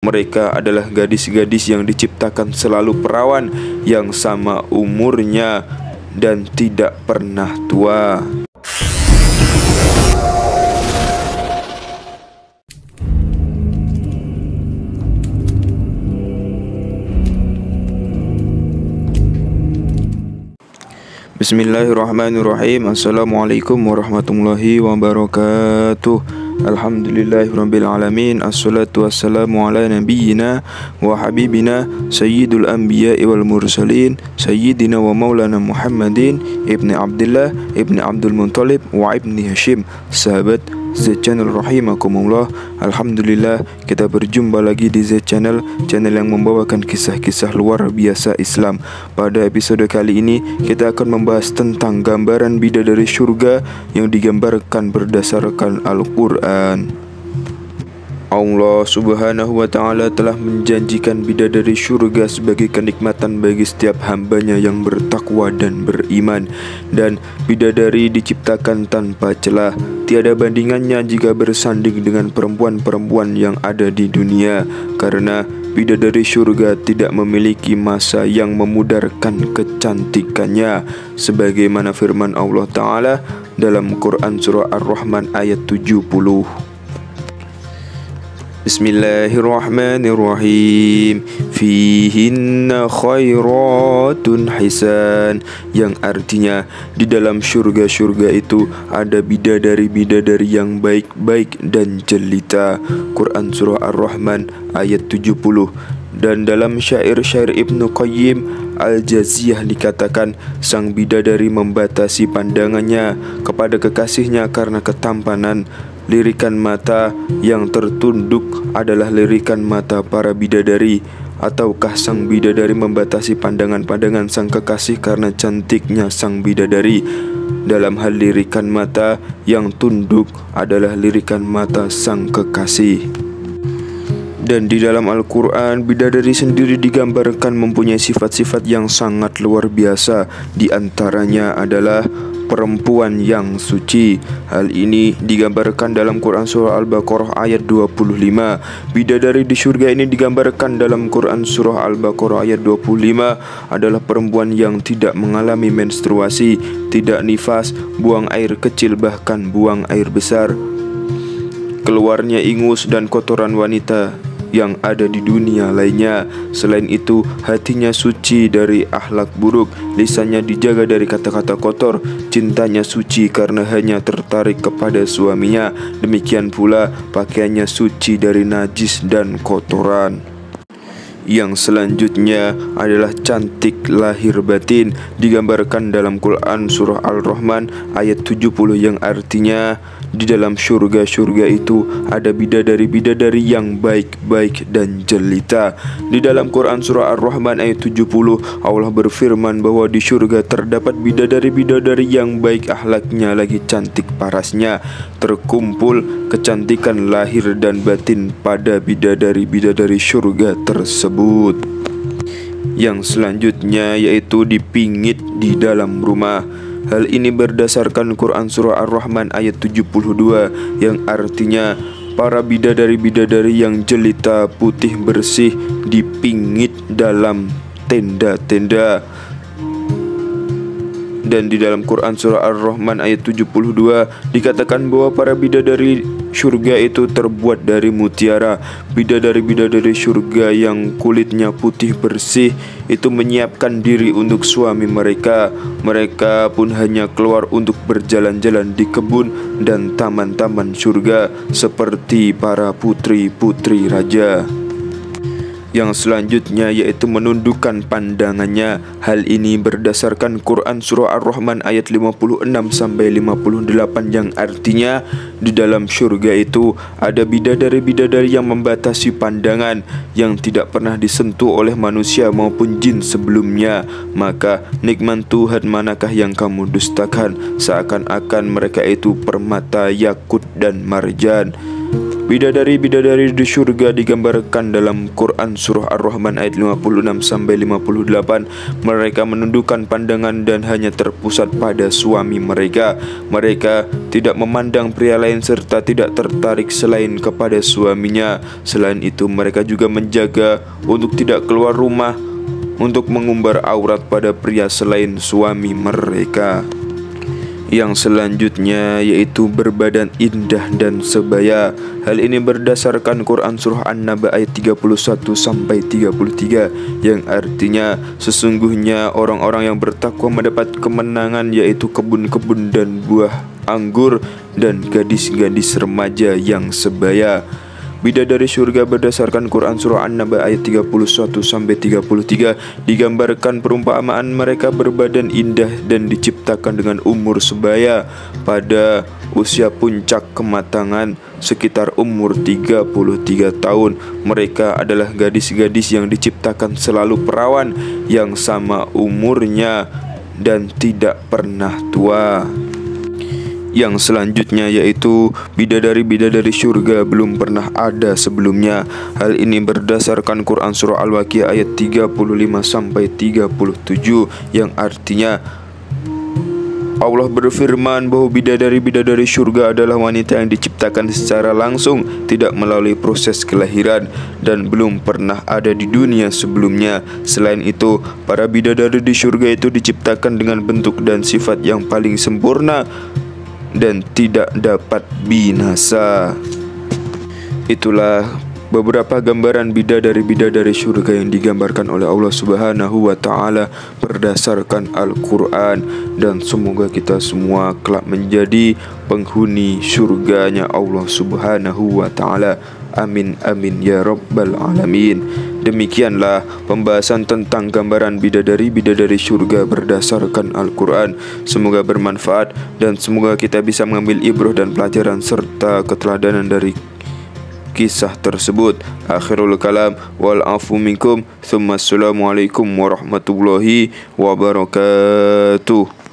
Mereka adalah gadis-gadis yang diciptakan selalu perawan, yang sama umurnya dan tidak pernah tua. Bismillahirrahmanirrahim. Assalamualaikum warahmatullahi wabarakatuh. Alhamdulillahirabbil alamin. Assalatu wassalamu ala nabiyyina wa habibina sayyidul anbiya'i wal mursalin sayyidina wa maulana Muhammadin ibni Abdullah ibni Abdul Muttalib wa ibni Hashim. Sahabat Z Channel rahimakumullah, alhamdulillah kita berjumpa lagi di Z Channel, channel yang membawakan kisah-kisah luar biasa Islam. Pada episode kali ini kita akan membahas tentang gambaran bidadari surga yang digambarkan berdasarkan Al-Quran. Allah subhanahu wa ta'ala telah menjanjikan bidadari surga sebagai kenikmatan bagi setiap hambanya yang bertakwa dan beriman. Dan bidadari diciptakan tanpa celah, tiada bandingannya jika bersanding dengan perempuan-perempuan yang ada di dunia, karena bidadari surga tidak memiliki masa yang memudarkan kecantikannya, sebagaimana firman Allah Ta'ala dalam Quran Surah Ar-Rahman ayat 70. Bismillahirrahmanirrahim. Fihinna khairatun hisan, yang artinya di dalam surga-surga itu ada bidadari-bidadari yang baik-baik dan jelita. Quran Surah Ar-Rahman ayat 70. Dan dalam syair-syair Ibnu Qayyim Al-Jaziyah dikatakan, sang bidadari membatasi pandangannya kepada kekasihnya karena ketampanan. Lirikan mata yang tertunduk adalah lirikan mata para bidadari. Ataukah sang bidadari membatasi pandangan-pandangan sang kekasih karena cantiknya sang bidadari? Dalam hal lirikan mata, yang tunduk adalah lirikan mata sang kekasih. Dan di dalam Al-Quran, bidadari sendiri digambarkan mempunyai sifat-sifat yang sangat luar biasa. Di antaranya adalah perempuan yang suci. Hal ini digambarkan dalam Quran Surah Al-Baqarah ayat 25. Bidadari di surga ini digambarkan dalam Quran Surah Al-Baqarah ayat 25 adalah perempuan yang tidak mengalami menstruasi, tidak nifas, buang air kecil bahkan buang air besar. Keluarnya ingus dan kotoran wanita yang ada di dunia lainnya. Selain itu, hatinya suci dari akhlak buruk, lisannya dijaga dari kata-kata kotor, cintanya suci karena hanya tertarik kepada suaminya. Demikian pula pakaiannya suci dari najis dan kotoran. Yang selanjutnya adalah cantik lahir batin, digambarkan dalam Quran Surah Al-Rahman ayat 70, yang artinya di dalam surga-surga itu ada bidadari-bidadari yang baik-baik dan jelita. Di dalam Quran Surah Ar-Rahman ayat 70, Allah berfirman bahwa di surga terdapat bidadari-bidadari yang baik akhlaknya lagi cantik parasnya. Terkumpul kecantikan lahir dan batin pada bidadari-bidadari surga tersebut. Yang selanjutnya yaitu dipingit di dalam rumah. Hal ini berdasarkan Quran Surah Ar-Rahman ayat 72, yang artinya para bidadari-bidadari yang jelita putih bersih dipingit dalam tenda-tenda. Dan di dalam Quran Surah Ar-Rahman ayat 72 dikatakan bahwa para bidadari surga itu terbuat dari mutiara. Bidadari-bidadari surga yang kulitnya putih bersih itu menyiapkan diri untuk suami mereka. Mereka pun hanya keluar untuk berjalan-jalan di kebun dan taman-taman surga seperti para putri-putri raja. Yang selanjutnya yaitu menundukkan pandangannya. Hal ini berdasarkan Quran Surah Ar-Rahman ayat 56-58, yang artinya di dalam surga itu ada bidadari-bidadari yang membatasi pandangan, yang tidak pernah disentuh oleh manusia maupun jin sebelumnya. Maka nikmat Tuhan manakah yang kamu dustakan? Seakan-akan mereka itu permata, yakut dan marjan. Bidadari-bidadari di surga digambarkan dalam Quran Surah Ar-Rahman ayat 56-58. Mereka menundukkan pandangan dan hanya terpusat pada suami mereka. Mereka tidak memandang pria lain serta tidak tertarik selain kepada suaminya. Selain itu mereka juga menjaga untuk tidak keluar rumah untuk mengumbar aurat pada pria selain suami mereka. Yang selanjutnya yaitu berbadan indah dan sebaya. Hal ini berdasarkan Quran Surah An-Naba ayat 31-33 yang artinya sesungguhnya orang-orang yang bertakwa mendapat kemenangan, yaitu kebun-kebun dan buah anggur dan gadis-gadis remaja yang sebaya. Bidadari surga berdasarkan Quran Surah An-Naba ayat 31-33 digambarkan perumpamaan mereka berbadan indah dan diciptakan dengan umur sebaya pada usia puncak kematangan sekitar umur 33 tahun. Mereka adalah gadis-gadis yang diciptakan selalu perawan yang sama umurnya dan tidak pernah tua. Yang selanjutnya yaitu bidadari-bidadari surga belum pernah ada sebelumnya. Hal ini berdasarkan Quran Surah Al-Waqiah ayat 35-37 yang artinya Allah berfirman bahwa bidadari-bidadari surga adalah wanita yang diciptakan secara langsung, tidak melalui proses kelahiran, dan belum pernah ada di dunia sebelumnya. Selain itu, para bidadari di surga itu diciptakan dengan bentuk dan sifat yang paling sempurna dan tidak dapat binasa. Itulah beberapa gambaran bidadari-bidadari surga yang digambarkan oleh Allah Subhanahu wa taala berdasarkan Al-Qur'an, dan semoga kita semua kelak menjadi penghuni surganya Allah Subhanahu wa taala. Amin amin ya rabbal alamin. Demikianlah pembahasan tentang gambaran bidadari-bidadari surga berdasarkan Al-Quran. Semoga bermanfaat dan semoga kita bisa mengambil ibrah dan pelajaran serta keteladanan dari kisah tersebut. Akhirul kalam wal afu minkum. Thumma assalamualaikum warahmatullahi wabarakatuh.